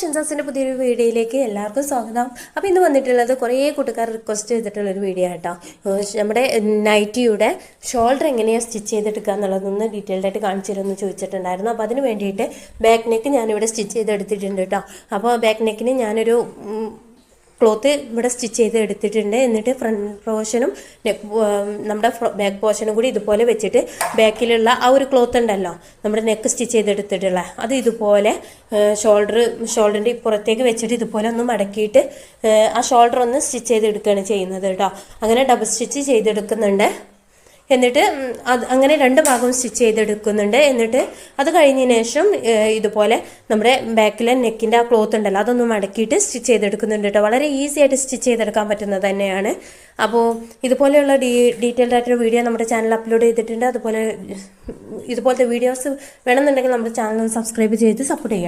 ഷിൻസാസിൻ്റെ പുതിയൊരു വീഡിയോയിലേക്ക് എല്ലാവർക്കും സ്വാഗതം. അപ്പോൾ ഇന്ന് വന്നിട്ടുള്ളത് കുറേ കൂട്ടുകാർ റിക്വസ്റ്റ് ചെയ്തിട്ടുള്ളൊരു വീഡിയോ കേട്ടോ. നമ്മുടെ നൈറ്റിയുടെ ഷോൾഡർ എങ്ങനെയാണ് സ്റ്റിച്ച് ചെയ്തെടുക്കുക എന്നുള്ളതൊന്ന് ഡീറ്റെയിൽഡ് ആയിട്ട് കാണിച്ചു തരുമെന്ന് ചോദിച്ചിട്ടുണ്ടായിരുന്നു. അപ്പോൾ അതിന് വേണ്ടിയിട്ട് ബാക്ക് നെക്ക് ഞാനിവിടെ സ്റ്റിച്ച് ചെയ്തെടുത്തിട്ടുണ്ട് കേട്ടോ. അപ്പോൾ ബാക്ക് നെക്കിന് ഞാനൊരു ക്ലോത്ത് ഇവിടെ സ്റ്റിച്ച് ചെയ്ത് എടുത്തിട്ടുണ്ട്. എന്നിട്ട് ഫ്രണ്ട് പോർഷനും നമ്മുടെ ബാക്ക് പോർഷനും കൂടി ഇതുപോലെ വെച്ചിട്ട് ബാക്കിലുള്ള ആ ഒരു ക്ലോത്ത് ഉണ്ടല്ലോ നമ്മുടെ നെക്ക് സ്റ്റിച്ച് ചെയ്തെടുത്തിട്ടുള്ള അത് ഇതുപോലെ ഷോൾഡറിൻ്റെ പുറത്തേക്ക് വെച്ചിട്ട് ഇതുപോലെ ഒന്ന് മടക്കിയിട്ട് ആ ഷോൾഡർ ഒന്ന് സ്റ്റിച്ച് ചെയ്തെടുക്കുകയാണ് ചെയ്യുന്നത് കേട്ടോ. അങ്ങനെ ഡബിൾ സ്റ്റിച്ച് ചെയ്തെടുക്കുന്നുണ്ട്. എന്നിട്ട് അങ്ങനെ രണ്ട് ഭാഗവും സ്റ്റിച്ച് ചെയ്തെടുക്കുന്നുണ്ട്. എന്നിട്ട് അത് കഴിഞ്ഞതിന് ശേഷം ഇതുപോലെ നമ്മുടെ ബാക്കിലെ നെക്കിൻ്റെ ആ ക്ലോത്ത് ഉണ്ടല്ലോ അതൊന്ന് മടക്കിയിട്ട് സ്റ്റിച്ച് ചെയ്തെടുക്കുന്നുണ്ട് കേട്ടോ. വളരെ ഈസി ആയിട്ട് സ്റ്റിച്ച് ചെയ്തെടുക്കാൻ പറ്റുന്നത് തന്നെയാണ്. അപ്പോൾ ഇതുപോലെയുള്ള ഡീറ്റെയിൽഡ് ആയിട്ടൊരു വീഡിയോ നമ്മുടെ ചാനൽ അപ്ലോഡ് ചെയ്തിട്ടുണ്ട്. ഇതുപോലത്തെ വീഡിയോസ് വേണമെന്നുണ്ടെങ്കിൽ നമ്മുടെ ചാനൽ സബ്സ്ക്രൈബ് ചെയ്ത് സപ്പോർട്ട് ചെയ്യുക.